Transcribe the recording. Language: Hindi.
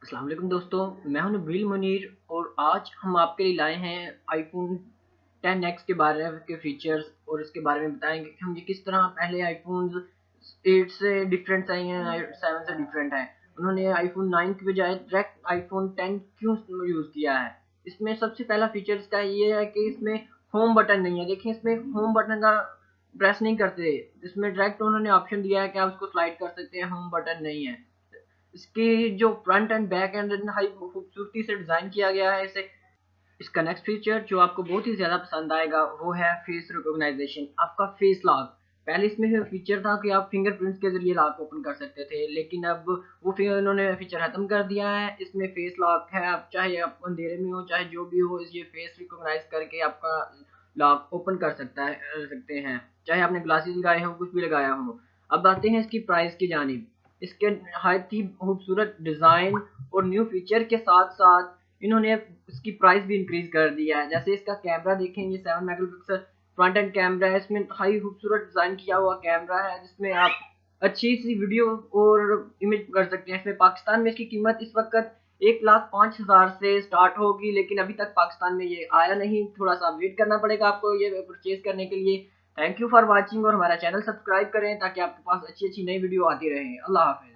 अस्सलाम वालेकुम दोस्तों, मैं हूं नबील मुनीर और आज हम आपके लिए लाए हैं आईफोन 10X के बारे में के फीचर्स और इसके बारे में बताएंगे कि हम ये किस तरह पहले आईफोन 8 से डिफरेंट आई हैं, 7 से डिफरेंट है। उन्होंने आईफोन 9 की बजाय डायरेक्ट आईफोन 10 क्यों यूज़ किया है। इसमें सबसे पहला फीचर इसका ये है कि इसमें होम बटन नहीं है। देखिए, इसमें होम बटन का प्रेस नहीं करते, इसमें डायरेक्ट उन्होंने ऑप्शन दिया है कि आप उसको स्लाइड कर सकते हैं, होम बटन नहीं है। इसकी जो front end back and high खूबसूरती से डिज़ाइन किया गया है इसे। इसका नेक्स्ट फीचर जो आपको बहुत ही ज़्यादा पसंद आएगा वो है फेस रिकॉग्नाइजेशन, आपका फेस लॉक। पहले इसमें फीचर था कि आप फिंगरप्रिंट्स के जरिए लॉक ओपन कर सकते थे, लेकिन अब वो इन्होंने फीचर खत्म कर दिया है। इसमें फेस लॉक है, आप चाहे आप अंधेरे में हो चाहे जो भी हो, ये फेस रिकॉग्नाइज करके आपका लॉक ओपन कर सकते हैं, चाहे आपने ग्लासेस लगाए हो कुछ भी लगाया हो। अब आते हैं इसकी प्राइस की जानिब। इसके हाथ ही खूबसूरत डिज़ाइन और न्यू फीचर के साथ साथ इन्होंने इसकी प्राइस भी इंक्रीज कर दिया है। जैसे इसका कैमरा देखें, ये 7 मेगापिक्सल फ्रंट एंड कैमरा है। इसमें हाई खूबसूरत डिज़ाइन किया हुआ कैमरा है जिसमें आप अच्छी सी वीडियो और इमेज कर सकते हैं। इसमें पाकिस्तान में इसकी कीमत इस वक्त 1,05,000 से स्टार्ट होगी, लेकिन अभी तक पाकिस्तान में ये आया नहीं, थोड़ा सा वेट करना पड़ेगा आपको ये परचेज करने के लिए। थैंक यू फॉर वॉचिंग और हमारा चैनल सब्सक्राइब करें ताकि आपके पास अच्छी अच्छी नई वीडियो आती रहे। अल्लाह हाफिज़।